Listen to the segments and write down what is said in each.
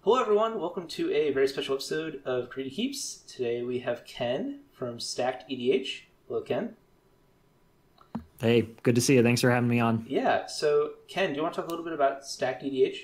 Hello everyone, welcome to a very special episode of Greedy Keeps. Today we have Ken from StackedEDH. Hello Ken. Hey, good to see you. Thanks for having me on. Yeah, so Ken, do you want to talk a little bit about StackedEDH?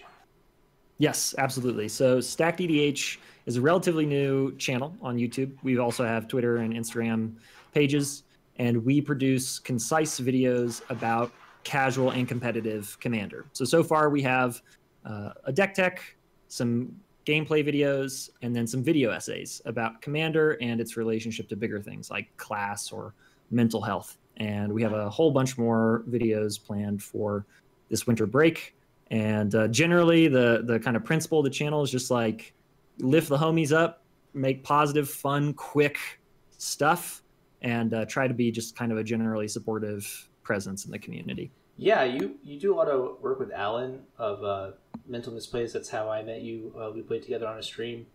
Yes, absolutely. So StackedEDH is a relatively new channel on YouTube. We also have Twitter and Instagram pages, and we produce concise videos about casual and competitive Commander. So far we have a deck tech, some gameplay videos, and then some video essays about Commander and its relationship to bigger things like class or mental health. And we have a whole bunch more videos planned for this winter break. And generally, the kind of principle of the channel is just like lift the homies up, make positive, fun, quick stuff, and try to be just kind of a generally supportive presence in the community. Yeah, you do a lot of work with Alan of Mental Misplays. That's how I met you. We played together on a stream,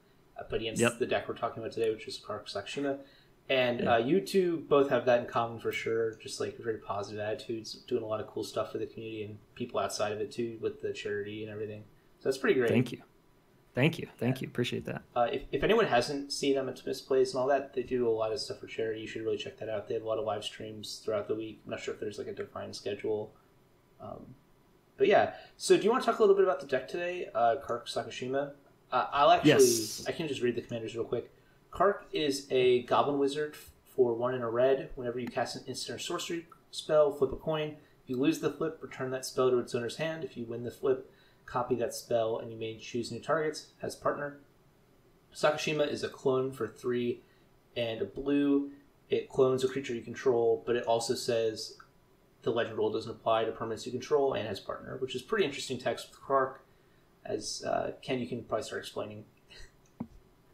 but against the deck we're talking about today, which is Krark and Sakashima. And you two both have that in common for sure. Just like very positive attitudes, doing a lot of cool stuff for the community and people outside of it too, with the charity and everything. So that's pretty great. Thank you. Thank you. Thank you. Appreciate that. If anyone hasn't seen them at Misplays and all that, they do a lot of stuff for charity. You should really check that out. They have a lot of live streams throughout the week. I'm not sure if there's like a defined schedule. But yeah, so do you want to talk a little bit about the deck today, Krark Sakashima? I can just read the commanders real quick. Krark is a goblin wizard for 1 and a red. Whenever you cast an instant or sorcery spell, flip a coin. If you lose the flip, return that spell to its owner's hand. If you win the flip, copy that spell, and you may choose new targets. Has partner. Sakashima is a clone for 3 and a blue. It clones a creature you control, but it also says the legend rule doesn't apply to permanents you control, and has partner, which is pretty interesting text with Krark. As Ken, you can probably start explaining.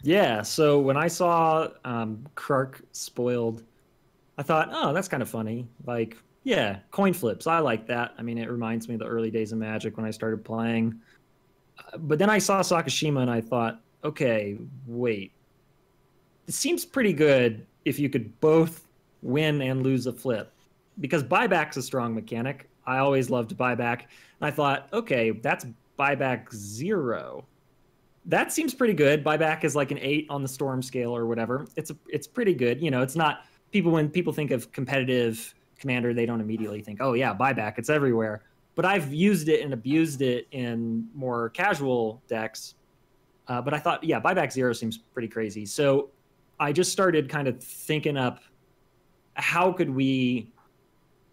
Yeah, so when I saw Krark spoiled, I thought, oh, that's kind of funny. Like, yeah, coin flips. I like that. I mean, it reminds me of the early days of Magic when I started playing. But then I saw Sakashima and I thought, okay, wait. It seems pretty good if you could both win and lose a flip. Because buyback's a strong mechanic. I always loved buyback. And I thought, okay, that's buyback 0. That seems pretty good. Buyback is like an 8 on the storm scale or whatever. It's pretty good. You know, it's not when people think of competitive Commander, they don't immediately think, oh yeah, buyback, it's everywhere. But I've used it and abused it in more casual decks. But I thought, yeah, buyback 0 seems pretty crazy. So I just started kind of thinking up how could we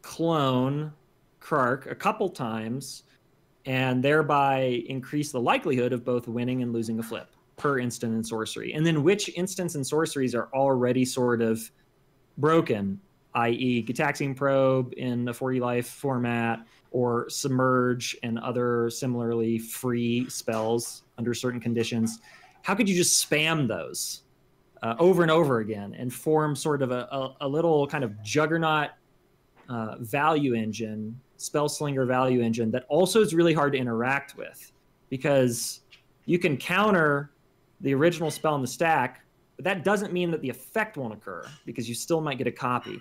clone Krark a couple times and thereby increase the likelihood of both winning and losing a flip per instant and sorcery. And then which instants and sorceries are already sort of broken, i.e. Gitaxian Probe in a 40 life format, or Submerge and other similarly free spells under certain conditions. How could you just spam those over and over again and form sort of a little kind of juggernaut value engine, spell slinger value engine that also is really hard to interact with, because you can counter the original spell in the stack, but that doesn't mean that the effect won't occur because you still might get a copy.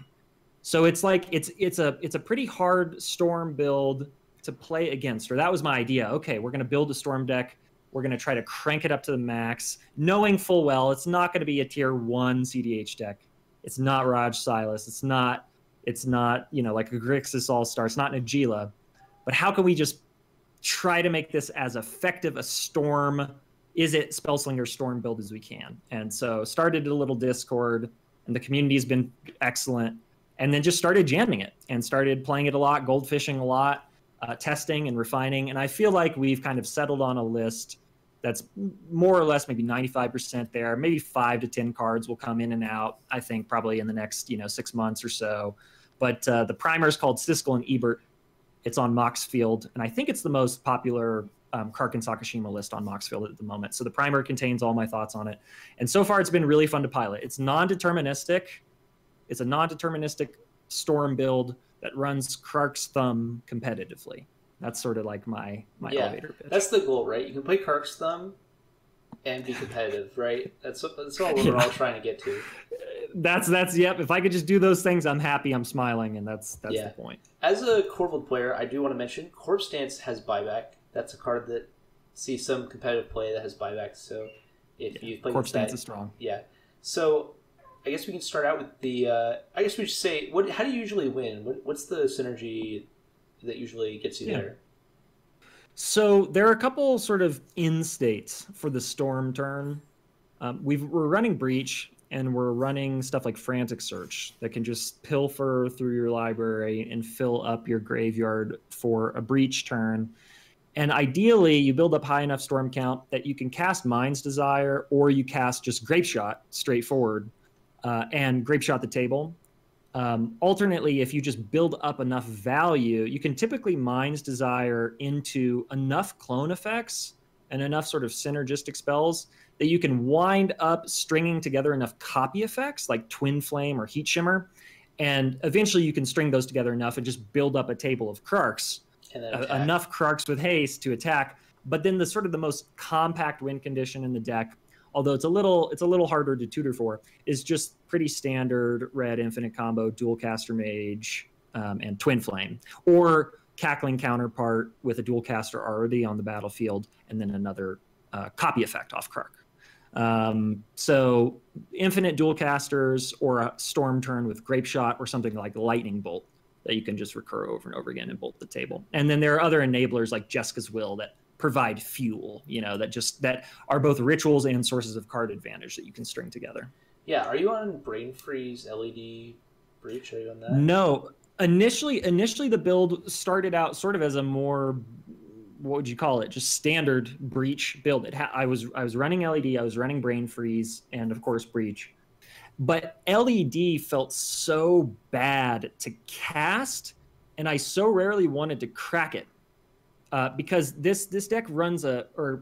So it's like it's a pretty hard storm build to play against. Or that was my idea. Okay, we're going to build a storm deck. We're going to try to crank it up to the max, knowing full well it's not going to be a tier 1 cEDH deck. It's not Raj Silas. It's not, you know, like a Grixis All-Star. It's not Najila. But how can we just try to make this as effective a storm, Spellslinger storm build as we can? And so started a little Discord, and the community has been excellent. And then just started jamming it and started playing it a lot, goldfishing a lot, testing and refining. And I feel like we've kind of settled on a list that's more or less maybe 95% there. Maybe 5 to 10 cards will come in and out, I think, probably in the next 6 months or so. But the primer is called Siskel and Ebert. It's on Moxfield, and I think it's the most popular Krark and Sakashima list on Moxfield at the moment. So the primer contains all my thoughts on it. And so far, it's been really fun to pilot. It's non-deterministic. It's a non-deterministic storm build that runs Krark's Thumb competitively. That's sort of like my elevator pitch. That's the goal, right? You can play Krark's Thumb and be competitive, right? That's all we're all trying to get to. That's yep. If I could just do those things, I'm happy, I'm smiling, and that's the point. As a Corvold player, I do want to mention Corpse Dance has buyback. That's a card that see some competitive play that has buybacks. So if you play Corpse Dance is strong. Yeah. So I guess we can start out with the. I guess we should say, how do you usually win? What's the synergy that usually gets you there? So there are a couple sort of in states for the Storm turn. We're running Breach, and we're running stuff like Frantic Search that can just pilfer through your library and fill up your graveyard for a Breach turn. And ideally, you build up high enough Storm count that you can cast Mind's Desire, or you cast just Grape Shot straightforward and Grape Shot the table. Alternately, if you just build up enough value, you can typically Mind's Desire into enough clone effects and enough sort of synergistic spells that you can wind up stringing together enough copy effects like Twin Flame or Heat Shimmer. And eventually you can string those together enough and just build up a table of Krarks, enough Krarks with haste to attack. But then the sort of the most compact win condition in the deck, although it's a little harder to tutor for, is just pretty standard red infinite combo, dual caster mage, and Twin Flame, or Cackling Counterpart with a dual caster already on the battlefield, and then another copy effect off Krark. So infinite dual casters, or a Storm turn with Grape Shot, or something like Lightning Bolt that you can just recur over and over again and bolt the table. And then there are other enablers like Jessica's Will that provide fuel, that are both rituals and sources of card advantage that you can string together. Yeah, are you on Brain Freeze LED Breach? Are you on that? No. Initially the build started out sort of as a more, what would you call it, just standard Breach build. I was running LED, I was running Brain Freeze, and of course Breach. But LED felt so bad to cast, and I so rarely wanted to crack it. Because this deck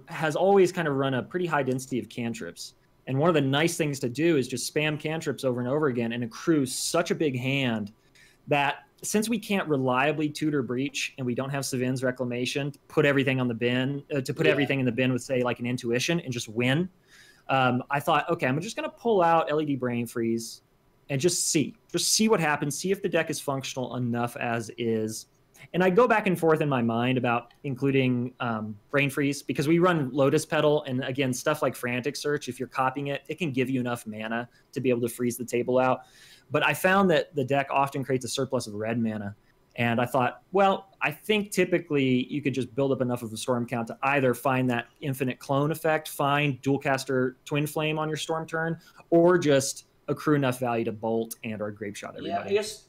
has always kind of run a pretty high density of cantrips. And one of the nice things to do is just spam cantrips over and over again and accrue such a big hand that, since we can't reliably tutor Breach and we don't have Savin's Reclamation to put everything on the bin, everything in the bin with, say, like an Intuition and just win, I thought, okay, I'm just going to pull out LED Brain Freeze and just see what happens, see if the deck is functional enough as is. And I go back and forth in my mind about including Brain Freeze, because we run Lotus Petal, and again, stuff like Frantic Search, if you're copying it, it can give you enough mana to be able to freeze the table out. But I found that the deck often creates a surplus of red mana. And I thought, well, I think typically you could just build up enough of a Storm count to either find that infinite clone effect, find Dualcaster Twin Flame on your Storm turn, or just accrue enough value to bolt and or Grape Shot everybody. Yeah, I guess...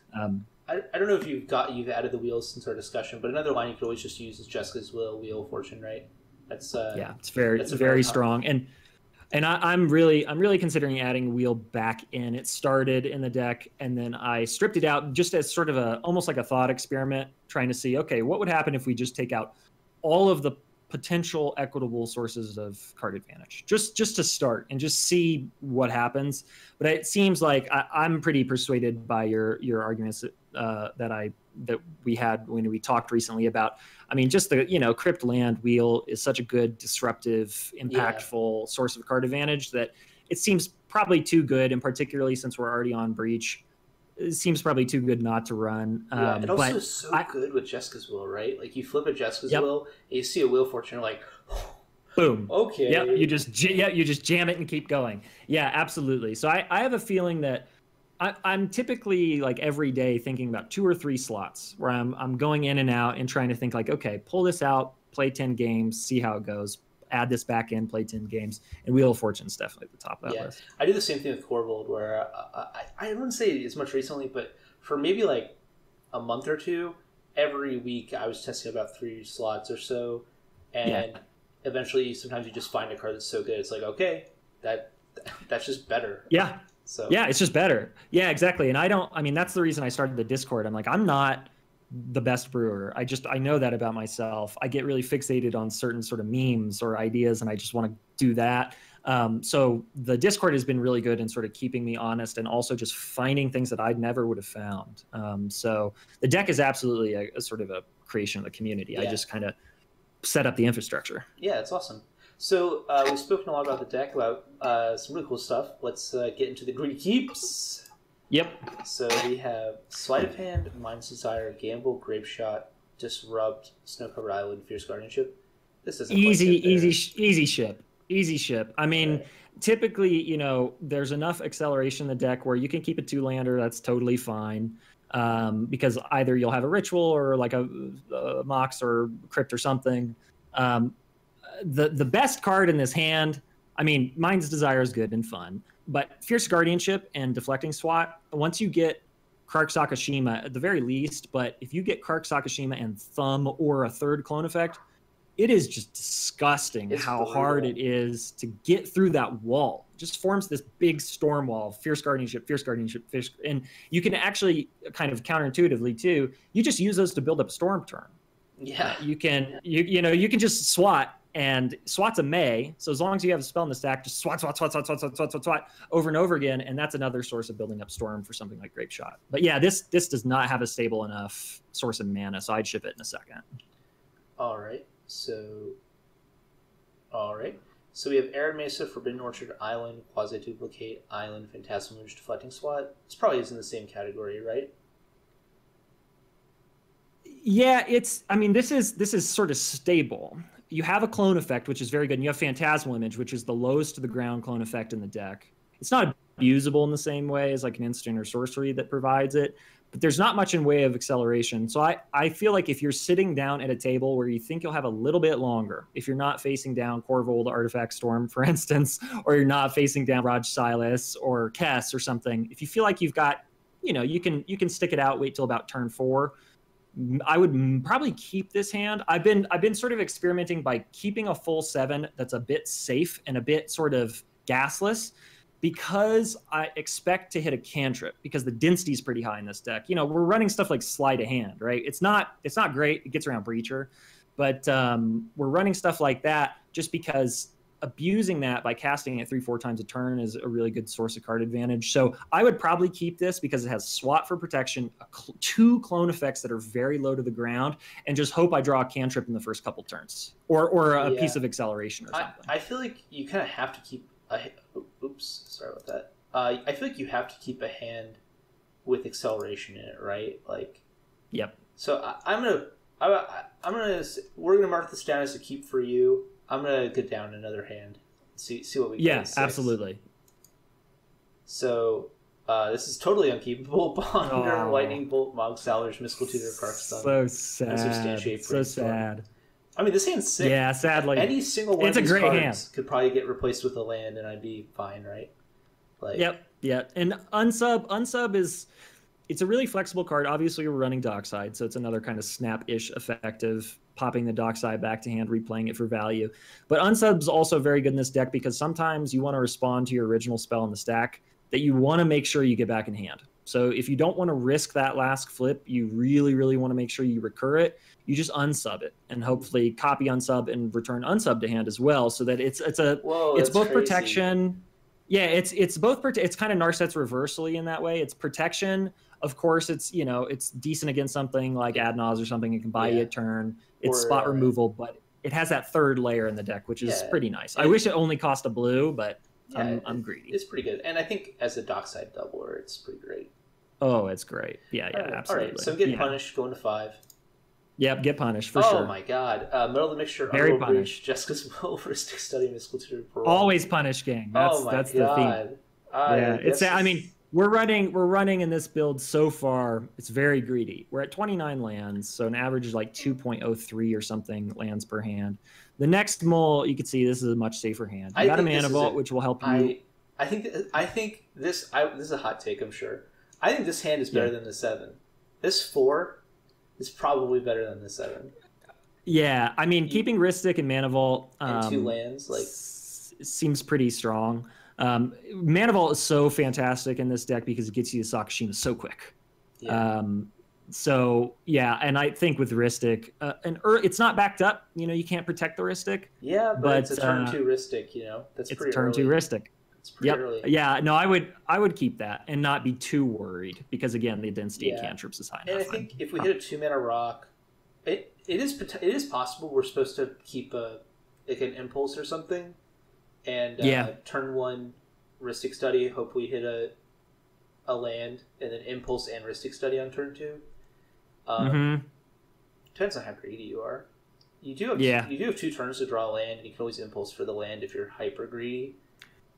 I don't know if you've added the wheels since our discussion, but another line you could always just use is Jessica's Wheel of Fortune, right? That's it's very strong. And I'm really considering adding Wheel back in. It started in the deck, and then I stripped it out just as sort of almost like a thought experiment, trying to see, okay, what would happen if we just take out all of the potential equitable sources of card advantage, just to start and just see what happens. But it seems like I'm pretty persuaded by your arguments that we had when we talked recently about, I mean, just the, Crypt Land Wheel is such a good, disruptive, impactful source of card advantage that it seems probably too good, and particularly since we're already on Breach, it seems probably too good not to run. It also is so good with Jessica's Will, right? Like, you flip a Jessica's Will, and you see a Wheel of Fortune, you're like, boom. Okay. Yeah, you just jam it and keep going. Yeah, absolutely. So I have a feeling that I'm typically, like, every day thinking about 2 or 3 slots where I'm going in and out and trying to think, like, okay, pull this out, play 10 games, see how it goes, add this back in, play 10 games, and Wheel of Fortune's definitely at the top of that list. I do the same thing with Corvold, where I wouldn't say as much recently, but for maybe like a month or two, every week I was testing about 3 slots or so, and eventually sometimes you just find a card that's so good, it's like, okay, that's just better. Yeah. So yeah, it's just better. Yeah, exactly. And that's the reason I started the Discord. I'm like, I'm not the best brewer. I know that about myself. I get really fixated on certain sort of memes or ideas, and I just want to do that. So the Discord has been really good in sort of keeping me honest, and also just finding things that I never would have found. So the deck is absolutely a sort of a creation of the community. I just kind of set up the infrastructure. Yeah, it's awesome. So we've spoken a lot about the deck, about some really cool stuff. Let's get into the Greedy Keeps. Yep. So we have Sleight of Hand, Mind's Desire, Gamble, Grape Shot, Disrupt, Snow Covered Island, Fierce Guardianship. this doesn't quite get there. Easy ship. I mean, typically, you know, there's enough acceleration in the deck where you can keep a 2-lander. That's totally fine. Because either you'll have a ritual or like a mox or crypt or something. The best card in this hand, I mean, Mind's Desire is good and fun, but Fierce Guardianship and Deflecting Swat, once you get Krark Sakashima at the very least, but if you get Krark Sakashima and Thumb or a third clone effect, it is just disgusting how hard it is to get through that wall. It just forms this big storm wall, Fierce Guardianship, and you can actually kind of counterintuitively too, you just use those to build up a storm turn. Yeah. You can just swat, and swat's a May, so as long as you have a spell in the stack, just swat over and over again, and that's another source of building up storm for something like Grape Shot. But yeah, this does not have a stable enough source of mana, so I'd ship it in a second. All right. So we have Arid Mesa, Forbidden Orchard, Island, Quasi-Duplicate, Island, Phantasmal Mooch, Deflecting Swat. This probably is in the same category, right? Yeah, I mean, this is sort of stable. You have a clone effect, which is very good, and you have Phantasmal Image, which is the lowest to the ground clone effect in the deck. It's not abusable in the same way as like an instant or sorcery that provides it, but there's not much in way of acceleration. So I feel like if you're sitting down at a table where you think you'll have a little bit longer, if you're not facing down Corvold Artifact Storm, for instance, or you're not facing down Raj Silas or Kess or something, if you feel like you've got, you know, you can stick it out, wait till about turn 4, I would probably keep this hand. I've been sort of experimenting by keeping a full 7 that's a bit safe and a bit sort of gasless, because I expect to hit a cantrip, because the density is pretty high in this deck. You know, we're running stuff like Sleight of Hand, right? It's not great. It gets around Breacher, but we're running stuff like that just because abusing that by casting it 3-4 times a turn is a really good source of card advantage. So I would probably keep this because it has SWAT for protection, 2 clone effects that are very low to the ground, and just hope I draw a cantrip in the first couple turns, or a piece of acceleration or something. I feel like you kind of have to keep oops, sorry about that. I feel like you have to keep a hand with acceleration in it, right? Like, yep. So we're gonna mark this down as a keep for you. I'm gonna get down another hand. See what we get. Yeah, absolutely. So this is totally unkeepable. Bonder, Lightning Bolt, Mog Salvage, Mystical Tutor, Krark Stun. So sad. So sad. I mean, this hand's sick. Yeah, sadly. Any single one of these cards could probably get replaced with a land, and I'd be fine, right? Like, Yep. And unsub is, it's a really flexible card. Obviously, you're running Dockside, so it's another kind of snap-ish effective, popping the Dockside back to hand, replaying it for value. But unsub's also very good in this deck because sometimes you want to respond to your original spell in the stack that you want to make sure you get back in hand. So if you don't want to risk that last flip, you really, really want to make sure you recur it, you just unsub it and hopefully copy unsub and return unsub to hand as well, so that it's both crazy. Protection. Yeah, it's both it's kind of Narset's reversally in that way. It's protection. Of course, it's decent against something like Adnaz or something. It can buy you a turn. It's spot removal, but it has that third layer in the deck, which is pretty nice. I wish it only cost a blue, but I'm greedy. It's pretty good, and I think as a Dockside doubler, it's pretty great. Oh, it's great. Yeah, absolutely. All right, so get punished, going to 5. Yep, get punished for sure. Oh my god. Middle of the Mixture, Very Underworld punished. Breach, Jessica's Will, Ristic Study, Mystical Tutor, Parole. Always punish, gang. That's the theme. I mean, we're running in this build so far, it's very greedy. We're at 29 lands, so an average is like 2.03 or something lands per hand. The next mull, you can see this is a much safer hand. You got a Mana Vault, which will help you. I think this is a hot take, I'm sure. I think this hand is better than the 7. This 4 is probably better than the 7. Yeah, I mean, keeping Ristic and Mana Vault and 2 lands seems pretty strong. Mana Vault is so fantastic in this deck because it gets you to Sakashima so quick. Yeah. So yeah, and I think with Ristic, it's not backed up. You know, you can't protect the Ristic. Yeah, but it's a turn 2 Ristic. You know, that's pretty early. It's a turn 2 Ristic. It's pretty early. Yeah, no, I would keep that and not be too worried because again, the density of cantrips is high enough. And I think if we hit a 2-mana rock, it is possible we're supposed to keep an impulse or something, and turn 1 Ristic Study. Hope we hit a land, and then impulse and Ristic Study on turn 2. Depends on how greedy you are. you do have 2 turns to draw a land, and you can always impulse for the land if you're hyper greedy.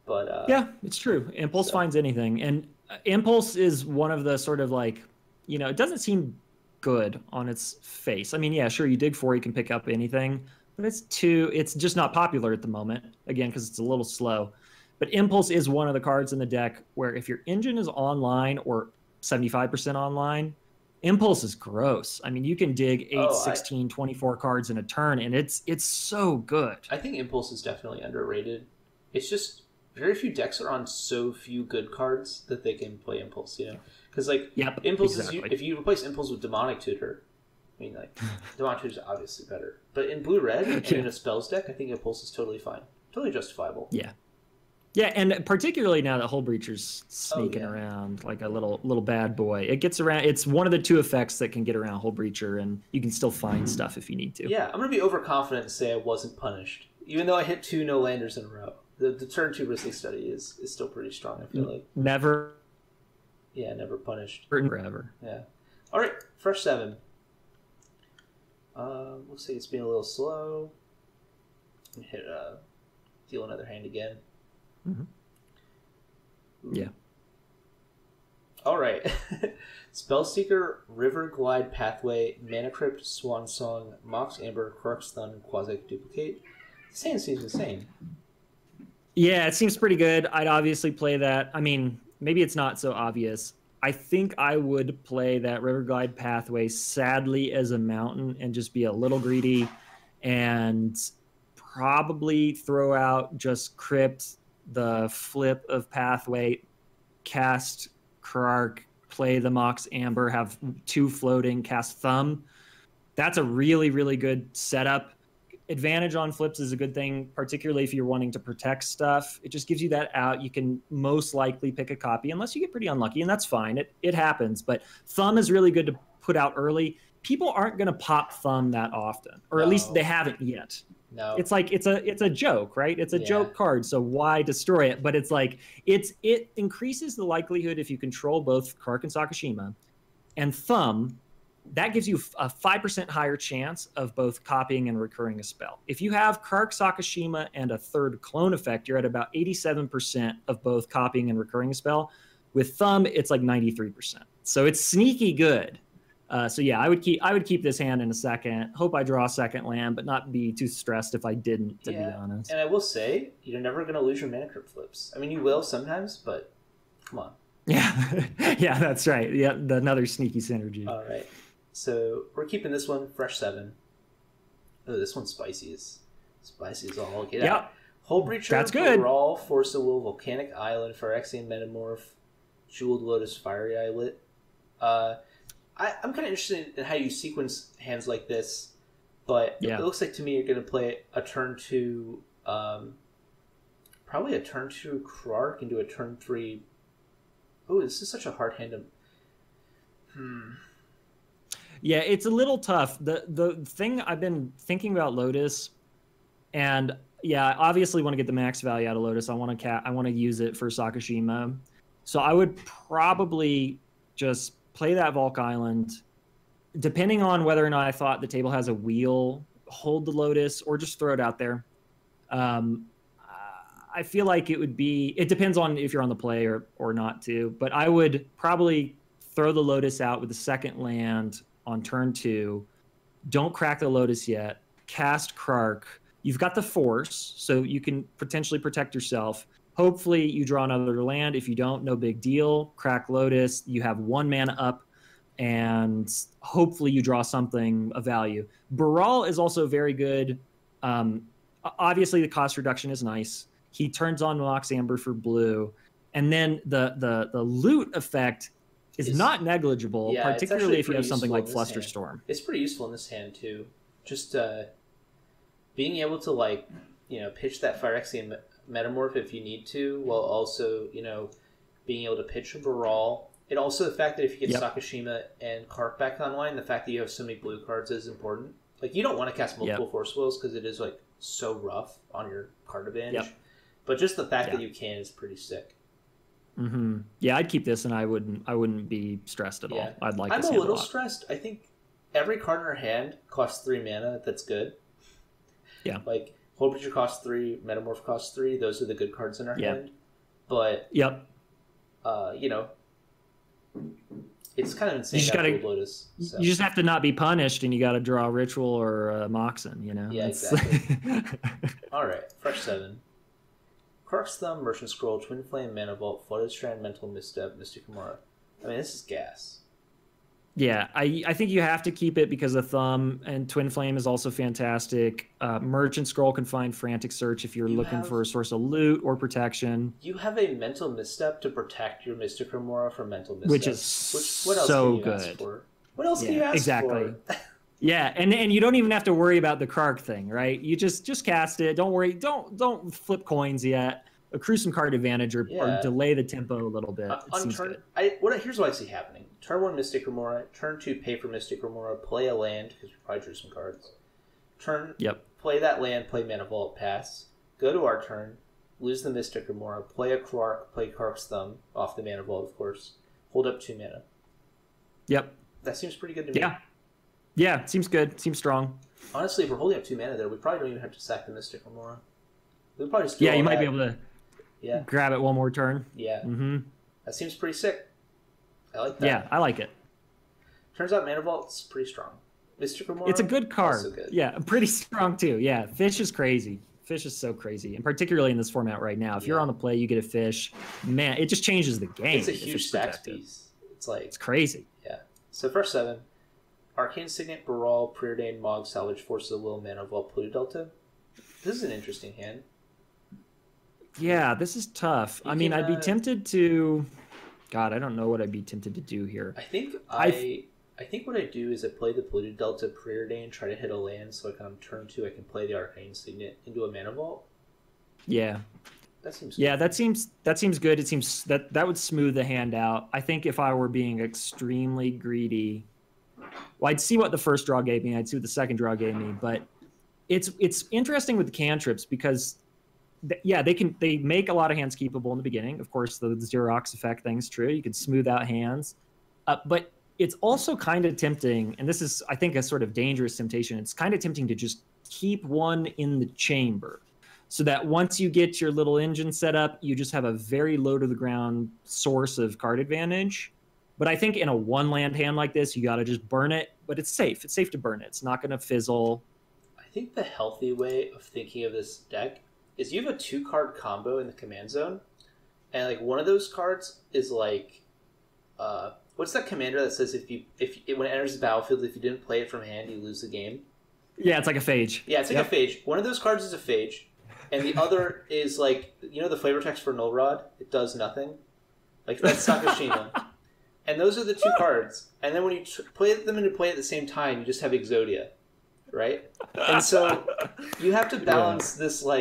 But Yeah, it's true. Impulse finds anything, and impulse is one of the sort of like, it doesn't seem good on its face. I mean, yeah, sure, you dig 4, you can pick up anything, but it's just not popular at the moment. Again, because it's a little slow. But impulse is one of the cards in the deck where if your engine is online or 75% online, impulse is gross. I mean, you can dig 8, 16, 24 cards in a turn, and it's so good. I think impulse is definitely underrated. It's just very few decks are on so few good cards that they can play impulse, because impulse exactly. If you replace impulse with demonic tutor, I mean, demonic tutor is obviously better, but in blue-red and in a spells deck, I think impulse is totally fine, totally justifiable. Yeah, and particularly now that Hull Breacher's sneaking around like a little bad boy. It gets around. It's one of the 2 effects that can get around Hull Breacher, and you can still find stuff if you need to. Yeah, I'm going to be overconfident and say I wasn't punished, even though I hit 2 no-landers in a row. The turn 2 Risley Study is still pretty strong, I feel like. Never. Yeah, never punished. Forever. Yeah. All right, fresh 7. Looks like it's being a little slow. Deal another hand again. Mm-hmm. Yeah. All right. Spellseeker, River Glide Pathway, Mana Crypt, Swan Song, Mox Amber, Krark's Thun, Quasi Duplicate. This hand seems insane. Yeah, it seems pretty good. I'd obviously play that. I mean, maybe it's not so obvious. I think I would play that River Glide Pathway sadly as a mountain and just be a little greedy and probably throw out just Crypt, the flip of Pathway, cast Krark, play the Mox Amber, have 2 floating, cast Thumb. That's a really, really good setup. Advantage on flips is a good thing, particularly if you're wanting to protect stuff. It just gives you that out. You can most likely pick a copy, unless you get pretty unlucky, and that's fine. It happens. But Thumb is really good to put out early. People aren't going to pop Thumb that often, or at least they haven't yet. No. It's like it's a joke, right? It's a joke card, so why destroy it? But it's like it increases the likelihood if you control both Krark and Sakashima and Thumb. That gives you a 5% higher chance of both copying and recurring a spell. If you have Krark, Sakashima, and a 3rd clone effect, you're at about 87% of both copying and recurring a spell. With Thumb, it's like 93%. So it's sneaky good. So yeah, I would keep this hand in a second. Hope I draw a second land, but not be too stressed if I didn't, to be honest. And I will say, you're never going to lose your Mana Crypt flips. I mean, you will sometimes, but come on. Yeah, yeah, that's right. Yeah, another sneaky synergy. All right. So we're keeping this one, fresh 7. Oh, this one's spicy as all get out. Hull Breacher, that's good. Brawl, Force of Will, Volcanic Island, Phyrexian Metamorph, Jeweled Lotus, Fiery Eyelet. I'm kind of interested in how you sequence hands like this, but it looks like to me you're going to play a turn 2, probably a turn 2 Krark into a turn 3. Oh, this is such a hard hand to... Yeah, it's a little tough. The thing I've been thinking about Lotus, and I obviously want to get the max value out of Lotus. I want to use it for Sakashima. So I would probably just play that Volk Island, depending on whether or not I thought the table has a wheel, hold the Lotus, or just throw it out there. I feel like it depends on if you're on the play or not too, but I would probably throw the Lotus out with the second land on turn 2. Don't crack the Lotus yet. Cast Krark. You've got the Force, so you can potentially protect yourself. Hopefully you draw another land. If you don't, no big deal. Crack Lotus. You have 1 mana up, and hopefully you draw something of value. Baral is also very good. Obviously the cost reduction is nice. He turns on Mox Amber for blue, and then the loot effect is not negligible, particularly if you have something like Flusterstorm. It's pretty useful in this hand too. Just being able to pitch that Phyrexian Metamorph if you need to, while also being able to pitch a Baral. And also the fact that if you get Sakashima and Krark back online, the fact that you have so many blue cards is important. Like, you don't want to cast multiple Force Wills because it is so rough on your card advantage. But just the fact that you can is pretty sick. Mm-hmm. Yeah, I'd keep this, and I wouldn't be stressed at all. I'd like. I'm a little stressed. I think every card in our hand costs 3 mana. That's good. Yeah. Like, Hold Creature costs 3, Metamorph costs 3. Those are the good cards in our hand. But, yep. You know, it's kind of insane You just to have gotta, Gold Lotus. So. you just have to not be punished, and you got to draw a Ritual or a Moxen, you know? Yeah, exactly. All right, fresh 7. Krark's Thumb, Merchant Scroll, Twin Flame, Mana Vault, Flooded Strand, Mental Misstep, Mystic Remora. I mean, this is gas. Yeah, I think you have to keep it because of Thumb, and Twin Flame is also fantastic. Merchant Scroll can find Frantic Search if you're looking for a source of loot or protection. You have a Mental Misstep to protect your Mystic Remora from Mental Misstep. Which is what else so can you ask for? What else can you ask exactly. for? Yeah, and you don't even have to worry about the Krark thing, right? You just cast it. Don't worry. Don't flip coins yet. Accrue some card advantage or delay the tempo a little bit. Here's what I see happening. Turn 1 Mystic Remora. Turn 2 pay for Mystic Remora. Play a land because we probably drew some cards. Play that land. Play Mana Vault. Pass. Go to our turn. Lose the Mystic Remora. Play a Krark. Play Krark's Thumb off the Mana Vault, of course. Hold up 2 mana. Yep. That seems pretty good to me. Yeah, seems good. Seems strong. Honestly, if we're holding up 2 mana there, we probably don't even have to sack the Mystic Remora. We'll probably just you might be able to grab it one more turn. Yeah. Mm-hmm. That seems pretty sick. I like that. Yeah, I like it. Turns out Mana Vault's pretty strong. Mystic Remora, it's a good card. Also good. Yeah, pretty strong too. Yeah, Fish is crazy. Fish is so crazy, and particularly in this format right now. If you're on the play, you get a Fish. Man, it just changes the game. It's a huge stacks piece. It's crazy. Yeah. So first 7. Arcane Signet, Baral, Preordained, Mog, Salvage, Forces of Will, Mana Vault, Polluted Delta. This is an interesting hand. Yeah, this is tough. I mean, I'd be tempted to... God, I don't know what I'd be tempted to do here. I think I think what I do is I play the Polluted Delta, Preordained, try to hit a land, so on turn 2 I can play the Arcane Signet into a Mana Vault. Yeah. That seems good. Yeah, that seems good. It seems that would smooth the hand out. I think if I were being extremely greedy, well, I'd see what the first draw gave me. I'd see what the second draw gave me. But it's interesting with the cantrips because, they make a lot of hands keepable in the beginning. Of course, the Xerox effect thing's true. You can smooth out hands. But it's also kind of tempting, and this is, I think, a sort of dangerous temptation. It's kind of tempting to just keep one in the chamber so that once you get your little engine set up, you just have a very low-to-the-ground source of card advantage. But I think in a one-land hand like this, you got to just burn it. But it's safe. It's safe to burn it. It's not going to fizzle. I think the healthy way of thinking of this deck is you have a 2-card combo in the command zone. And like one of those cards is like... what's that commander that says when it enters the battlefield, if you didn't play it from hand, you lose the game? Yeah, it's like a phage. Yeah, it's like a phage. One of those cards is a phage. And the other is like, the flavor text for Null Rod? It does nothing. Like, that's Sakashima. And those are the 2 cards. And then when you play them into play at the same time, you just have Exodia, right? And so you have to balance this if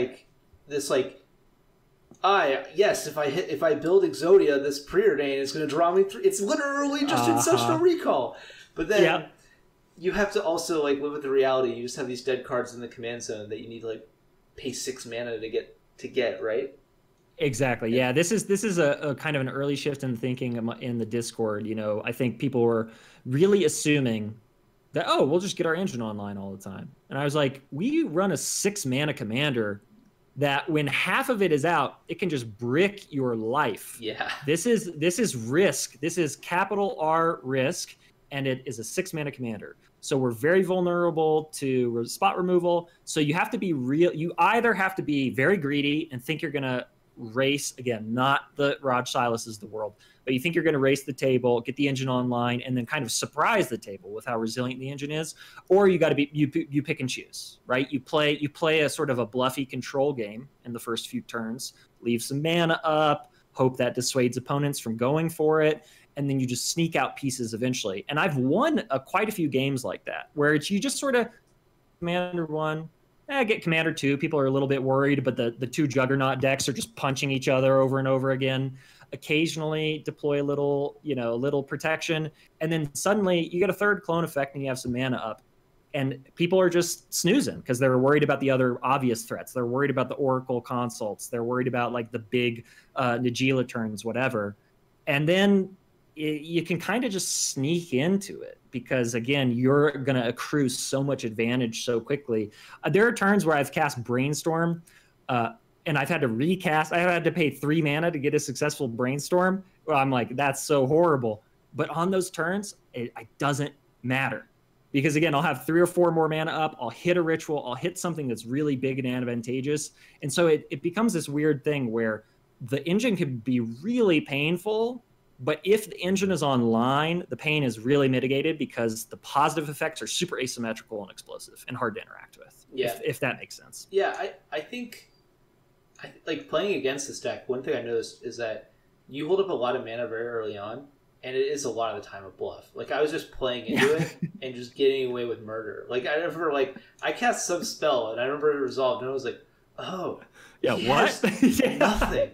I build Exodia, this Preordain is going to draw me through. It's literally just Ancestral Recall. But then you have to also live with the reality. You just have these dead cards in the command zone that you need to pay 6 mana to get, right? Exactly. Yeah, this is a kind of an early shift in thinking in the Discord. I think people were really assuming that, we'll just get our engine online all the time. And I was like, we run a 6 mana commander that when half of it is out, it can just brick your life. Yeah. This is risk. This is capital R risk, and it is a 6 mana commander. So we're very vulnerable to spot removal. So you have to be real. You either have to be very greedy and think you're going to race, again, not the Rod Silas's of the world, but you think you're going to race the table, get the engine online, and then kind of surprise the table with how resilient the engine is, or you got to be you pick and choose, right? You play a sort of a bluffy control game in the first few turns, leave some mana up, hope that dissuades opponents from going for it, and then you just sneak out pieces eventually. And I've won quite a few games like that, where you just sort of Commander 1. Get Commander 2. People are a little bit worried, but the 2 Juggernaut decks are just punching each other over and over again. Occasionally deploy a little protection, and then suddenly you get a 3rd clone effect and you have some mana up. And people are just snoozing because they're worried about the other obvious threats. They're worried about the Oracle consults. They're worried about the big Najeela turns, whatever. And then you can kind of just sneak into it because, again, you're going to accrue so much advantage so quickly. There are turns where I've cast Brainstorm, and I've had to recast. I had to pay 3 mana to get a successful Brainstorm. Well, I'm like, that's so horrible. But on those turns, it doesn't matter. Because, again, I'll have 3 or 4 more mana up. I'll hit a ritual. I'll hit something that's really big and advantageous. And so it becomes this weird thing where the engine could be really painful, but if the engine is online, the pain is really mitigated because the positive effects are super asymmetrical and explosive and hard to interact with. Yeah. If that makes sense. Yeah, I think, like, playing against this deck, one thing I noticed is that you hold up a lot of mana very early on, and it is a lot of the time a bluff. Like, I was just playing into it and just getting away with murder. Like, I remember, like, I cast some spell, and I remember it resolved, and I was like, oh, yeah, what? Nothing.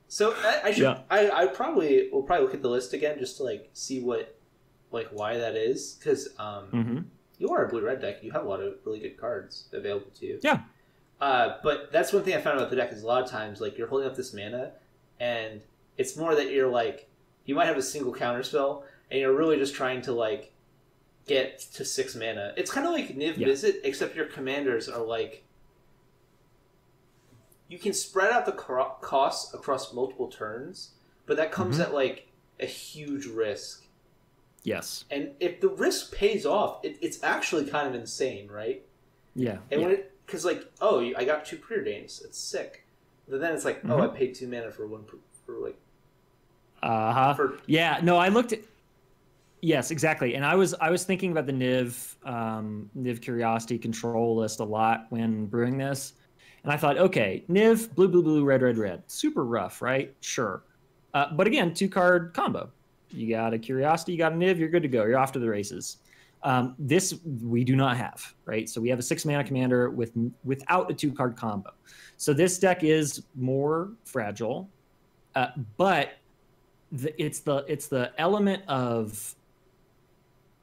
So I should. Yeah. I will probably look at the list again just to like see why that is, because you are a blue-red deck. You have a lot of really good cards available to you. Yeah. But that's one thing I found about the deck is a lot of times like you're holding up this mana, and it's more that you're like you might have a single counter spell, and you're really just trying to like get to 6 mana. It's kind of like Niv Visit, except your commanders are like. You can spread out the costs across multiple turns, but that comes at like a huge risk. Yes. And if the risk pays off, it's actually kind of insane, right? Yeah. And when because like, oh, I got 2 Preordains, it's sick. But then it's like, oh, I paid 2 mana for 1 for like. Yeah. No, I looked at. Yes, exactly. And I was thinking about the Niv Curiosity control list a lot when brewing this. And I thought, okay, Niv, blue, blue, blue, red, red, red. Super rough, right? Sure. But again, 2-card combo. You got a Curiosity, you got a Niv, you're good to go. You're off to the races. This we do not have, right? So we have a 6-mana commander without a 2-card combo. So this deck is more fragile, but it's the element of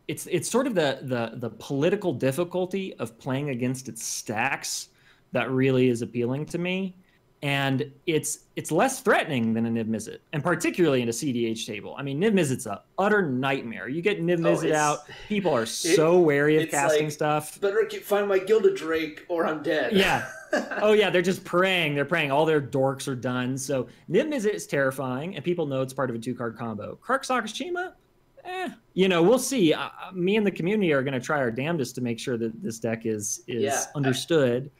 it's sort of the political difficulty of playing against its stacks that really is appealing to me. And it's less threatening than a Niv Mizzet, and particularly in a cEDH table. I mean, Niv Mizzet's an utter nightmare. You get Niv Mizzet out, people are so wary of casting stuff. Better find my Gilded Drake or I'm dead. Yeah. Oh, yeah, they're just praying. They're praying. All their dorks are done. So Niv Mizzet is terrifying, and people know it's part of a 2-card combo. Krark Sakashima? We'll see. Me and the community are going to try our damnedest to make sure that this deck is understood.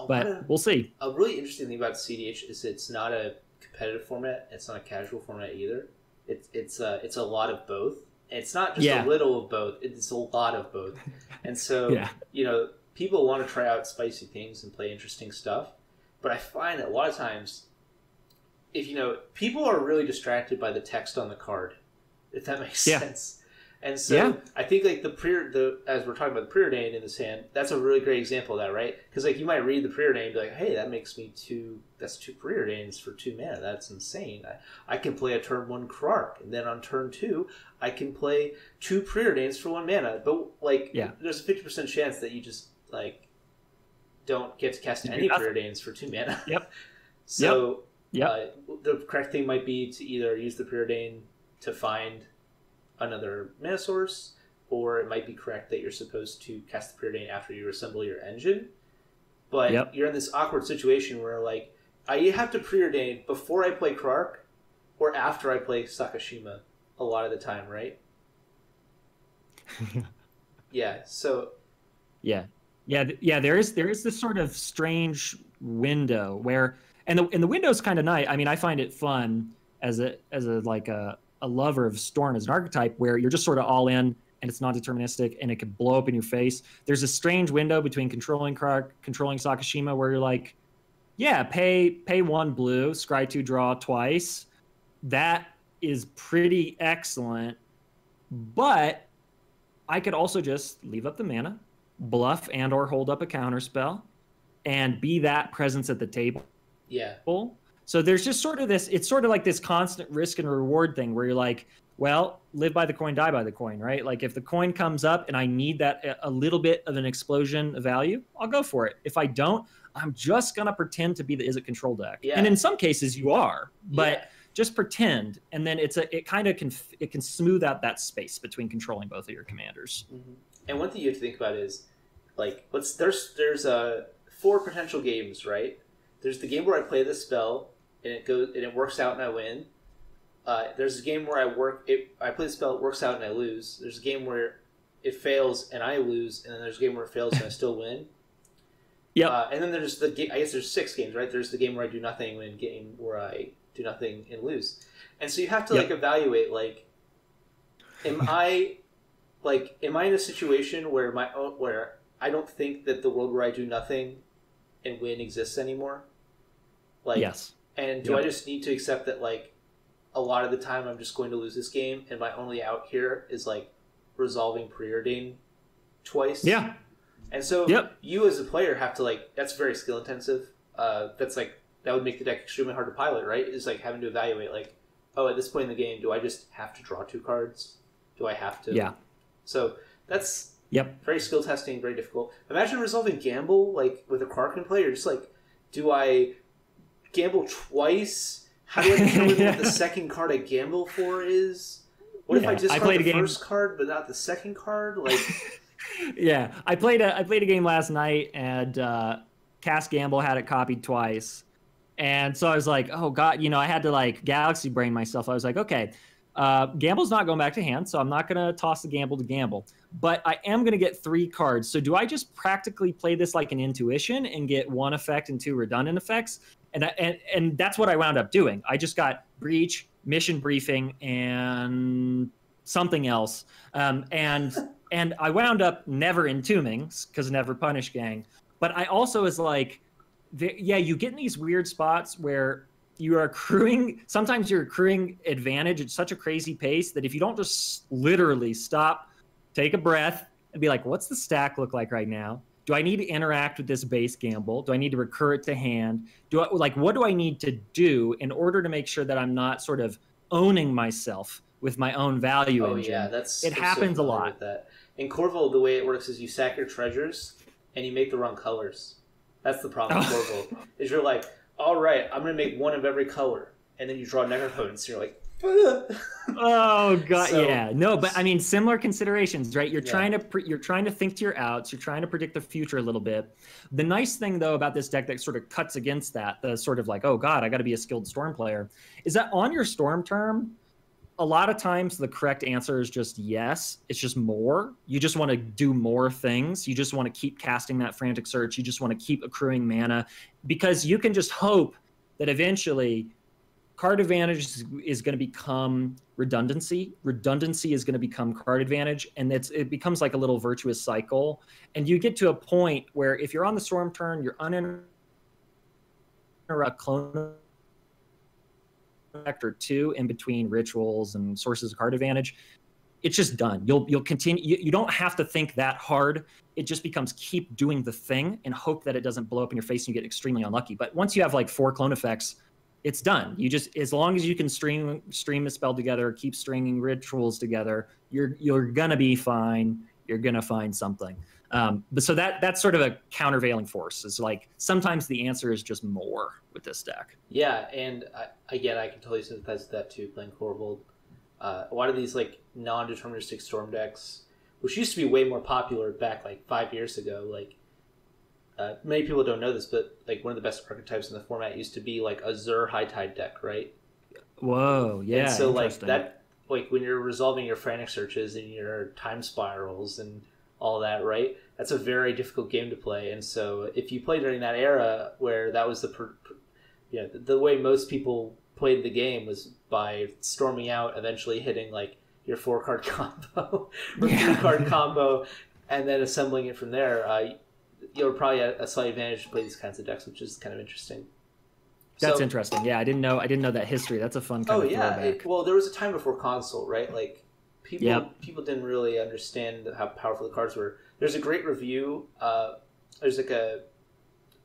But we'll see. A really interesting thing about cEDH is it's not a competitive format. It's not a casual format either. It's a lot of both. It's not just a little of both. It's a lot of both. And so, people want to try out spicy things and play interesting stuff. But I find that a lot of times, people are really distracted by the text on the card, if that makes sense. And so I think like as we're talking about the Preordained in this hand, that's a really great example of that, right? Because like you might read the Preordained and be like, hey, that makes me that's 2 Preordains for 2 mana. That's insane. I can play a turn 1 Krark, and then on turn 2, I can play 2 Preordains for 1 mana. But like there's a 50% chance that you just like don't get to cast any Preordains for 2 mana. Yep. So the correct thing might be to either use the Preordain to find another mana source, or it might be correct that you're supposed to cast the Preordain after you assemble your engine. But you're in this awkward situation where like I have to Preordain before I play Krark or after I play Sakashima a lot of the time, right? So there is this sort of strange window where and the window's kind of nice. I mean, I find it fun as a lover of Storm as an archetype where you're just sort of all in and it's non-deterministic and it could blow up in your face. There's a strange window between controlling Krark, controlling Sakashima where you're like, pay 1 blue, scry 2, draw twice. That is pretty excellent. But I could also just leave up the mana, bluff and or hold up a counter spell, and be that presence at the table. Yeah. So there's just sort of this, it's sort of like this constant risk and reward thing where you're like, well, live by the coin, die by the coin, right? Like if the coin comes up and I need that a little bit of an explosion of value, I'll go for it. If I don't, I'm just going to pretend to be the Izzet control deck. Yeah. And in some cases you are, but just pretend, and then it can smooth out that space between controlling both of your commanders. Mm-hmm. And one thing you have to think about is, like, there's 4 potential games, right? There's the game where I play the spell and it works out and I win. There's a game where I play the spell, it works out and I lose. There's a game where it fails and I lose, and then there's a game where it fails and I still win. Yeah. And then there's I guess there's 6 games, right? There's the game where I do nothing, win, game where I do nothing and lose. And so you have to like evaluate, like, am I in a situation where I don't think that the world where I do nothing and win exists anymore? Like, yes. And do I just need to accept that, like, a lot of the time I'm just going to lose this game, and my only out here is like resolving preordain twice? Yeah. And so you as a player have to, like, that's very skill intensive. That's like, that would make the deck extremely hard to pilot, right? Is like having to evaluate, like, oh, at this point in the game, do I just have to draw 2 cards? Do I have to? Yeah. So that's very skill testing, very difficult. Imagine resolving gamble, like, with a Krark in play. You're just like, do I gamble twice? How do I determine what the second card I gamble for is? What if I discard the first card but not the second card? Like, yeah, I played a game last night, and Cast Gamble had it copied twice, and so I was like, oh god, I had to like galaxy brain myself. I was like, okay, Gamble's not going back to hand, so I'm not gonna toss the Gamble to Gamble, but I am gonna get 3 cards. So do I just practically play this like an intuition and get 1 effect and 2 redundant effects? And that's what I wound up doing. I just got Breach, Mission Briefing, and something else, and I wound up never entombing because never Punish Gang. But I also was like, you get in these weird spots where you are accruing. Sometimes you're accruing advantage at such a crazy pace that if you don't just literally stop, take a breath, and be like, what's the stack look like right now? Do I need to interact with this base gamble? Do I need to recur it to hand? What do I need to do in order to make sure that I'm not sort of owning myself with my own value engine? Yeah, it happens a lot. With that. In Corval, the way it works is you sack your treasures and you make the wrong colors. That's the problem with Corval. Is you're like, all right, I'm going to make 1 of every color, and then you draw necropotence, and you're like, oh god, yeah, no, but I mean, similar considerations, right? You're trying to think to your outs. You're trying to predict the future a little bit. The nice thing, though, about this deck that sort of cuts against that, the sort of like, oh god, I got to be a skilled Storm player, is that on your Storm turn, a lot of times the correct answer is just yes. It's just more. You just want to do more things. You just want to keep casting that frantic search. You just want to keep accruing mana, because you can just hope that eventually card advantage is going to become redundancy. Redundancy is going to become card advantage, and it becomes like a little virtuous cycle. And you get to a point where if you're on the Storm turn, you're uninterrupted clone effect or 2 in between rituals and sources of card advantage. It's just done. You'll continue. You don't have to think that hard. It just becomes keep doing the thing and hope that it doesn't blow up in your face and you get extremely unlucky. But once you have like 4 clone effects, it's done. You just, as long as you can stream a spell together, keep stringing rituals together, you're gonna be fine. You're gonna find something. But so that's sort of a countervailing force. It's like sometimes the answer is just more with this deck. Yeah, and I can totally sympathize with that too. Playing Corvold, a lot of these like non-deterministic Storm decks, which used to be way more popular back like 5 years ago, like. Many people don't know this, but like one of the best archetypes in the format used to be like a Zur High Tide deck, right? Whoa, yeah. And so like that, like when you're resolving your frantic searches and your time spirals and all that, right? That's a very difficult game to play. And so if you played during that era where that was the way most people played the game was by storming out, eventually hitting like your 4-card combo or 3-card combo, and then assembling it from there. You're probably at a slight advantage to play these kinds of decks, which is kind of interesting. That's interesting. Yeah, I didn't know that history. That's a fun kind of throwback. Well, there was a time before console, right? Like people didn't really understand how powerful the cards were. There's a great review. There's like a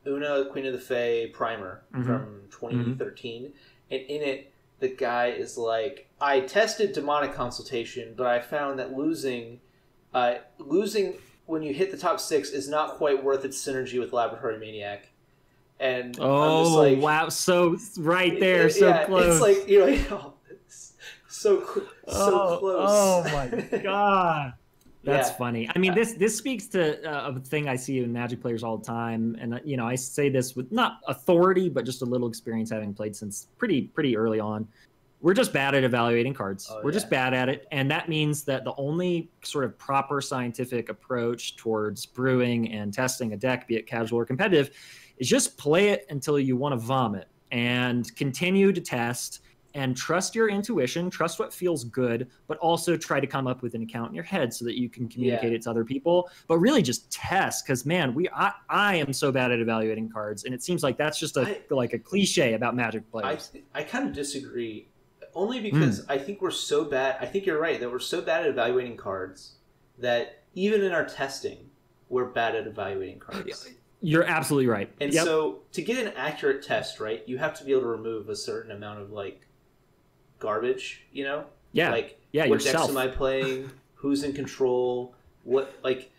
Una Queen of the Fae primer from 2013, and in it the guy is like, I tested demonic consultation, but I found that losing when you hit the top 6 is not quite worth its synergy with Laboratory Maniac. And I'm just Oh like, wow, so right there, so yeah, close. it's like you're like, oh, it's so close. Oh my god. That's Yeah, funny. I mean, this speaks to a thing I see in Magic players all the time, and I say this with not authority, but just a little experience having played since pretty early on. We're just bad at evaluating cards. oh We're yeah, just bad at it, and that means that the only sort of proper scientific approach towards brewing and testing a deck, be it casual or competitive, is just play it until you want to vomit and continue to test and trust your intuition, trust what feels good, but also try to come up with an account in your head so that you can communicate yeah. it to other people. But really just test, because man, I am so bad at evaluating cards, and it seems like that's just I like a cliche about Magic I players. I kind of disagree, only Mm. because I think we're so bad. I think you're right that we're so bad at evaluating cards that even in our testing, we're bad at evaluating cards. You're absolutely right. And Yep. so to get an accurate test, right, you have to be able to remove a certain amount of like garbage, Yeah. like Yeah. what decks Yourself. am I playing, who's in control, what like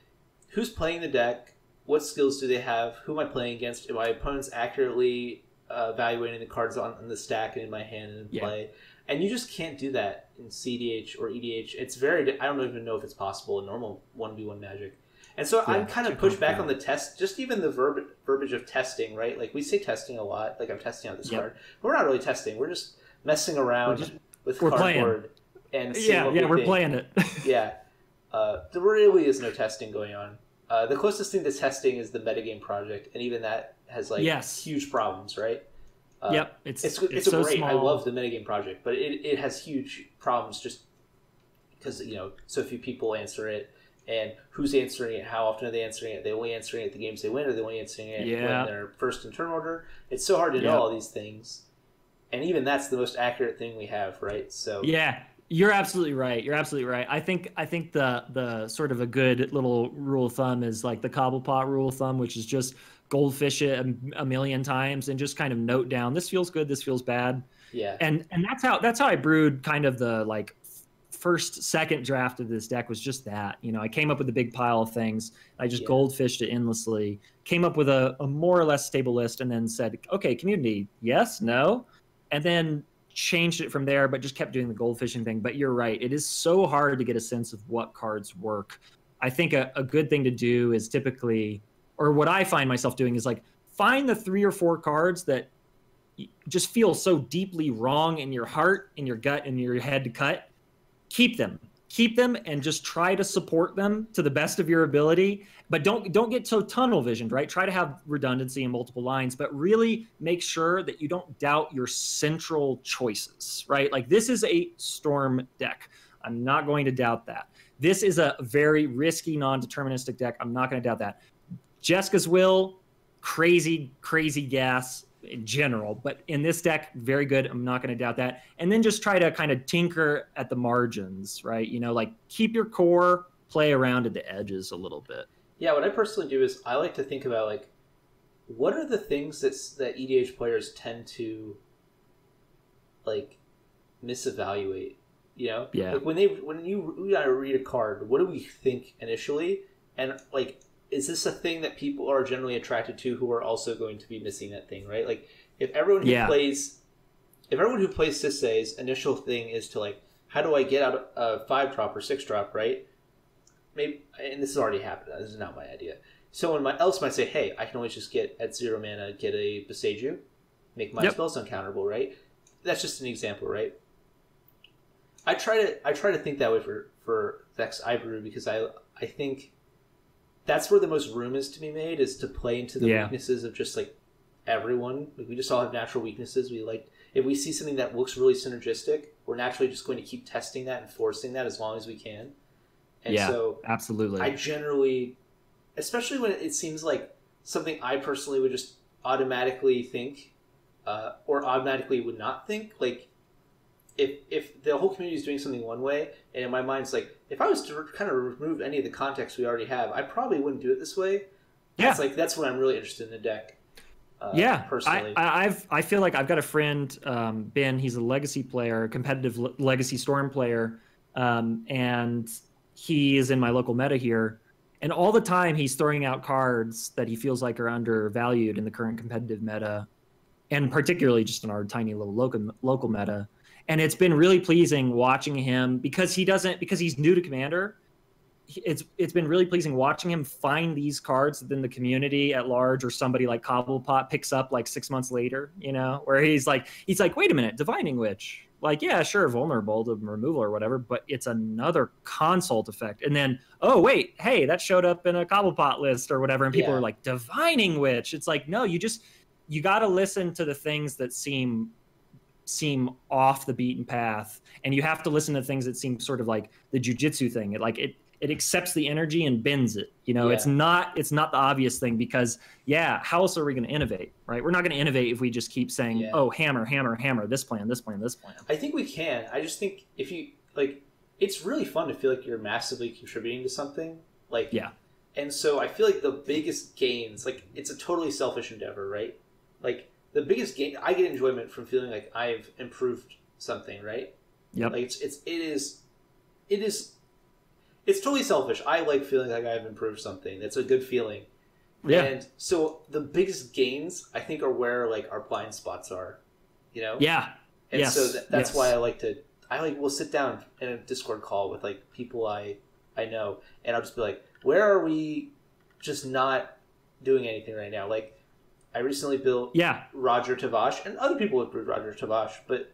who's playing the deck, what skills do they have, who am I playing against, am my opponents accurately evaluating the cards on the stack and in my hand and in Yeah. play, and you just can't do that in cEDH or EDH. It's very I don't even know if it's possible in normal 1v1 Magic. And so I'm Yeah. kind Too of pushed back on complicated. the test, just even the verbiage of testing, right? Like we say testing a lot, like I'm testing out this Yep. card. But we're not really testing. We're just messing We're around just with we're playing. cardboard and seeing Yeah. what Yeah. we We're think. playing it. Yeah. There really is no testing going on. The closest thing to testing is the metagame project, and even that has like Yes. huge problems, right? Yep. It's It's a so great. small. I love the metagame project, but it has huge problems just because so few people answer it, and who's answering it, how often are they answering it, are they only answering it the games they win, or are they only answering it Yeah. when they're first in turn order. It's so hard to know Yep. all these things, and even that's the most accurate thing we have, right? So Yeah, you're absolutely right. You're absolutely right. I think the sort of a good little rule of thumb is like the Cobblepot rule of thumb, which is just goldfish it a million times and just kind of note down this feels good, this feels bad, yeah, and that's how I brewed kind of the like second draft of this deck was just that. I came up with a big pile of things. I just yeah, goldfished it endlessly, came up with a more or less stable list, and then said, okay, community, yes, no, and then changed it from there, but just kept doing the goldfishing thing. But you're right. It is so hard to get a sense of what cards work. I think a good thing to do is typically, or what I find myself doing is like find the 3 or 4 cards that just feel so deeply wrong in your heart, in your gut, in your head to cut. Keep them and just try to support them to the best of your ability, but don't get so tunnel visioned, right? Try to have redundancy in multiple lines, but really make sure that you don't doubt your central choices, right? Like this is a storm deck. I'm not going to doubt that. This is a very risky non-deterministic deck. I'm not going to doubt that. Jessica's Will, crazy gas in general, but in this deck, very good. I'm not going to doubt that. And then just try to kind of tinker at the margins, right? Like keep your core, play around at the edges a little bit. yeah. What I personally do is I like to think about like what are the things that EDH players tend to like misevaluate. Yeah. Like when you read a card, what do we think initially, and like is this a thing that people are generally attracted to who are also going to be missing that thing, right? Like if everyone who plays Sisei's initial thing is to like, how do I get out a 5-drop or 6-drop, right? Maybe, and this has already happened. This is not my idea. Someone else might say, hey, I can always just get at 0 mana, get a Boseiju, make my spells uncounterable, right? That's just an example, right? I try to think that way for decks I brew because I think that's where the most room is to be made, is to play into the weaknesses of just like everyone. Like we just all have natural weaknesses. We like if we see something that looks really synergistic, we're naturally just going to keep testing that and forcing that as long as we can. And so absolutely. I generally, especially when it seems like something I personally would just automatically think or automatically would not think, like if the whole community is doing something one way, and in my mind it's like, if I was to kind of remove any of the context we already have, I probably wouldn't do it this way. That's when I'm really interested in the deck. Personally, I feel like I've got a friend, Ben. He's a legacy player, a competitive legacy storm player, and he is in my local meta here. And all the time he's throwing out cards that he feels like are undervalued in the current competitive meta, and particularly just in our tiny little local meta. And it's been really pleasing watching him because he's new to Commander. It's been really pleasing watching him find these cards within the community at large, or somebody like Cobblepot picks up like 6 months later, where he's like, wait a minute, Divining Witch, like, yeah, sure, vulnerable to removal or whatever, but it's another consult effect. And then, oh wait, hey, that showed up in a Cobblepot list or whatever, and people are like, Divining Witch. It's like, no, you got to listen to the things that seem off the beaten path, and you have to listen to things that seem sort of like the jujitsu thing. It accepts the energy and bends it. It's not the obvious thing, because how else are we going to innovate, right? We're not going to innovate if we just keep saying, oh, hammer, hammer, hammer, this plan, this plan, this plan. I think we can. I just think if you it's really fun to feel like you're massively contributing to something. And so I feel like the biggest gains, it's a totally selfish endeavor, right? The biggest gain, I get enjoyment from feeling like I've improved something, right? Yep. It's totally selfish. I like feeling like I've improved something. It's a good feeling. Yeah. And so the biggest gains, I think, are where our blind spots are, Yeah. And so that's why we'll sit down in a Discord call with people I know, and I'll just be like, where are we just not doing anything right now? I recently built Roger Tavash, and other people have brewed Roger Tavash, but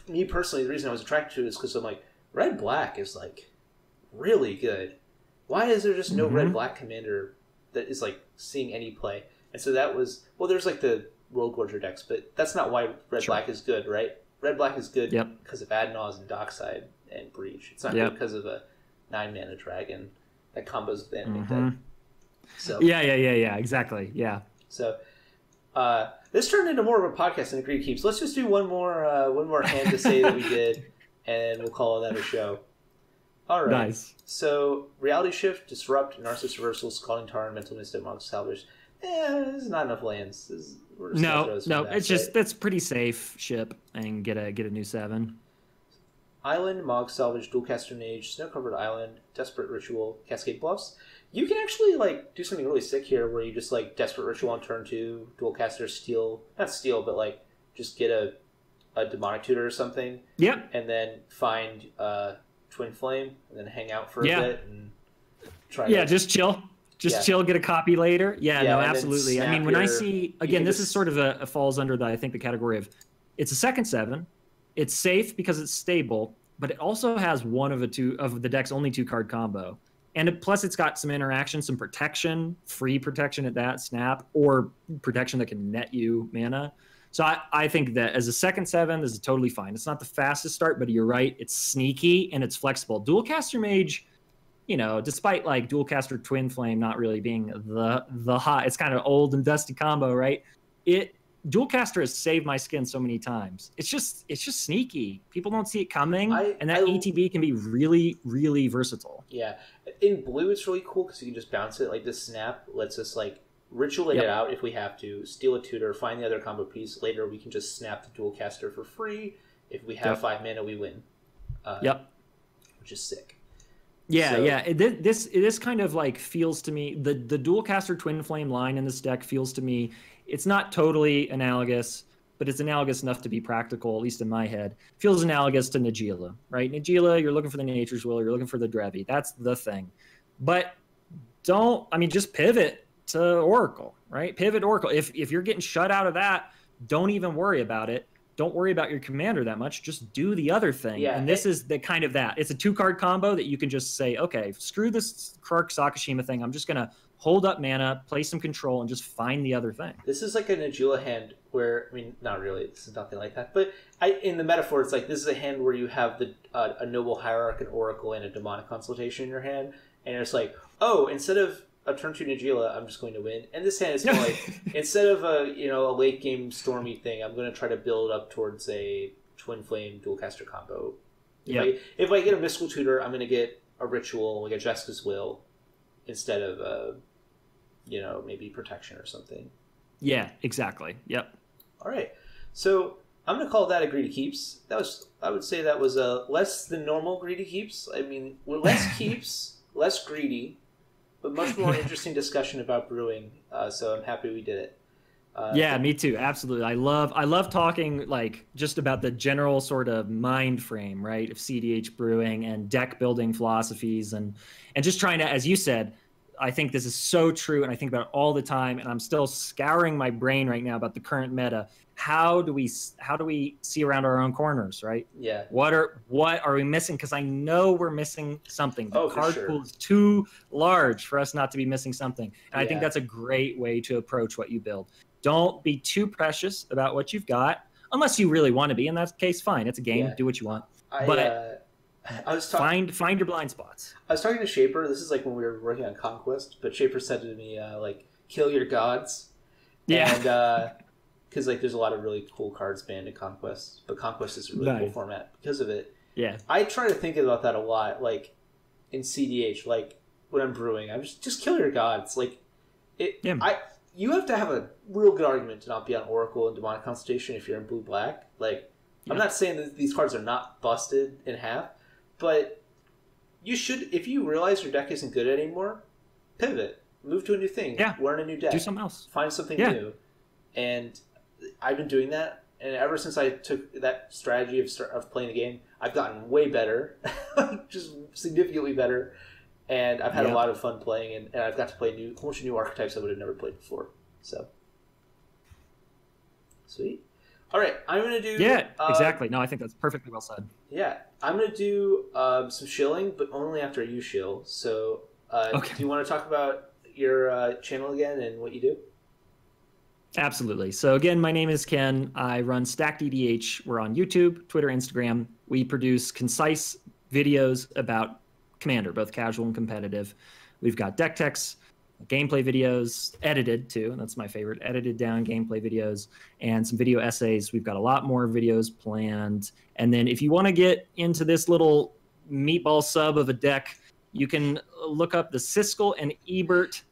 me personally, the reason I was attracted to it is because I'm like, red-black is really good. Why is there just no red-black commander that is seeing any play? And so that was, there's the World Gorger decks, but that's not why red-black is good, right? Red-black is good because of Adnaz and Dockside and Breach. It's not good because of a 9-mana dragon that combos with animate deck. So yeah, exactly. Yeah. So this turned into more of a podcast than Agreed Keeps. Let's just do one more hand to say that we did, and we'll call that a show. All right. Nice. So Reality Shift, Disrupt, Narcissus Reversal, Scalding Tarn, Mental Misstep, Monk Salvage. There's not enough lands. That's pretty safe. Ship and get a new 7. Island, Mog Salvage, Dualcaster Mage, Snow Covered Island, Desperate Ritual, Cascade Bluffs. You can actually do something really sick here, where you just Desperate Ritual on turn 2, Dualcaster not steal, but just get a Demonic Tutor or something. Yep. And then find Twin Flame, and then hang out for a bit and try. Yeah, just chill. Chill, get a copy later. Yeah, no, absolutely. I mean, when I see, again, this is sort of falls under I think the category of, it's a second 7. It's safe because it's stable, but it also has one of the deck's only 2-card combo. And plus it's got some interaction, some protection, free protection at that, snap, or protection that can net you mana. So I think that as a second 7, this is totally fine. It's not the fastest start, but you're right. It's sneaky and it's flexible. Dualcaster Mage, despite Dualcaster Twin Flame not really being the hot, it's kind of old and dusty combo, right? Dualcaster has saved my skin so many times. It's just sneaky. People don't see it coming, and that ETB can be really, really versatile. Yeah. In blue, it's really cool because you can just bounce it. The snap lets us ritual it out if we have to, steal a tutor, find the other combo piece. Later, we can just snap the Dualcaster for free. If we have 5 mana, we win. Which is sick. Yeah. This kind of feels to me, the Dualcaster Twin Flame line in this deck feels to me, it's not totally analogous, but it's analogous enough to be practical, at least in my head. Feels analogous to Najeela, right? Najeela, you're looking for the Nature's Will, you're looking for the Drevi. That's the thing. But just pivot to Oracle, right? Pivot Oracle. If you're getting shut out of that, don't even worry about it. Don't worry about your commander that much. Just do the other thing. Yeah, and this is the kind of that. It's a 2-card combo that you can just say, okay, screw this Krark Sakashima thing. I'm just going to hold up mana, play some control, and just find the other thing. This is like a Najeela hand where, not really. This is nothing like that. But in the metaphor, it's this is a hand where you have a Noble Hierarch, an Oracle, and a Demonic Consultation in your hand. And it's instead of a turn 2 Najeela, I'm just going to win. And this hand is more instead of a late game Stormy thing, I'm going to try to build up towards a Twin Flame Dualcaster combo. If I get a Mystical Tutor, I'm going to get a Ritual, like a Jessica's Will, instead of maybe Protection or something. Yeah, exactly. Yep. All right. So I'm going to call that a Greedy Keeps. I would say that was a less than normal Greedy Keeps. We're less keeps, less greedy, a much more interesting discussion about brewing. So I'm happy we did it. Yeah, me too. Absolutely. I love talking like just about the general sort of mind frame, right, of cEDH brewing and deck building philosophies and just trying to, as you said, I think this is so true and I think about it all the time and I'm still scouring my brain right now about the current meta. How do we see around our own corners, right? Yeah. What are we missing? Because I know we're missing something. The card sure. pool is too large for us not to be missing something. And I think Yeah. that's a great way to approach what you build. Don't be too precious about what you've got, unless you really want to be. In that case, fine. It's a game. Yeah. Do what you want. I was find your blind spots. I was talking to Shaper. This is like when we were working on Conquest, but Shaper said to me, like, kill your gods. Yeah. And because like there's a lot of really cool cards banned in Conquest, but Conquest is a really cool format because of it. Yeah. I try to think about that a lot, like in cEDH, like when I'm brewing, I'm just kill your gods. Like you have to have a real good argument to not be on Oracle and Demonic Consultation if you're in blue-black. Like, I'm not saying that these cards are not busted in half, but you should, if you realize your deck isn't good anymore, pivot. Move to a new thing. Yeah. Learn a new deck. Do something else. Find something new. And I've been doing that, and ever since I took that strategy of playing the game, I've gotten way better, just significantly better. And I've had a lot of fun playing, and I've got to play a whole bunch of new archetypes I would have never played before. So, sweet. All right, I'm going to do... Yeah, exactly. No, I think that's perfectly well said. Yeah, I'm going to do some shilling, but only after you shill. So, do you want to talk about your channel again and what you do? Absolutely. So again, my name is Ken. I run StackedEDH. We're on YouTube, Twitter, Instagram. We produce concise videos about Commander, both casual and competitive. We've got deck techs, gameplay videos, edited too. That's my favorite, edited down gameplay videos, and some video essays. We've got a lot more videos planned. And then if you want to get into this little meatball sub of a deck, you can look up the Siskel and Ebert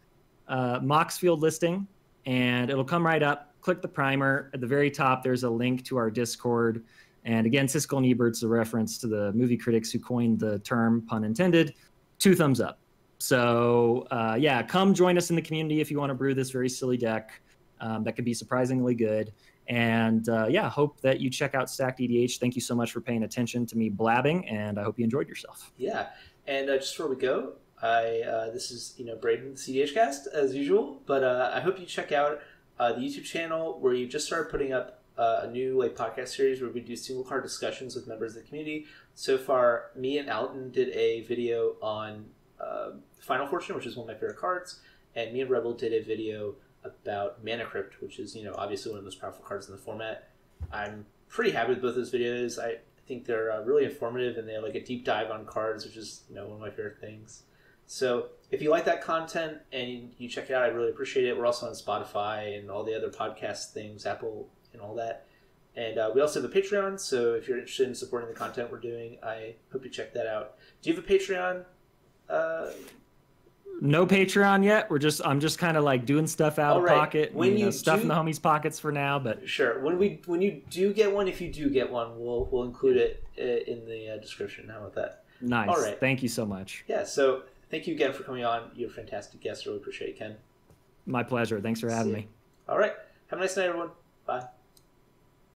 Moxfield listing, and it'll come right up. Click the primer. At the very top, there's a link to our Discord. And again, Siskel and Ebert's a reference to the movie critics who coined the term, pun intended. 2 thumbs up. So yeah, come join us in the community if you want to brew this very silly deck that could be surprisingly good. And yeah, hope that you check out StackedEDH. Thank you so much for paying attention to me blabbing, and I hope you enjoyed yourself. Yeah, and just before we go, this is Braden, the cEDH cast as usual, but I hope you check out the YouTube channel where you just started putting up a new podcast series where we do single card discussions with members of the community. So far, me and Alton did a video on Final Fortune, which is one of my favorite cards, and me and Rebel did a video about Mana Crypt, which is obviously one of the most powerful cards in the format. I'm pretty happy with both those videos. I think they're really informative, and they have like a deep dive on cards, which is one of my favorite things. So if you like that content and you check it out, I really appreciate it. We're also on Spotify and all the other podcast things, Apple and all that. And we also have a Patreon, so if you're interested in supporting the content we're doing, I hope you check that out. Do you have a Patreon? No Patreon yet. I'm just kind of like doing stuff out of pocket. When you stuff in the homies' pockets for now, but sure. When you do get one, if you do get one, we'll include it in the description. How about that? Nice. All right. Thank you so much. Yeah. So thank you again for coming on. You're a fantastic guest. Really appreciate it, Ken. My pleasure. Thanks for having me. All right. Have a nice night, everyone. Bye.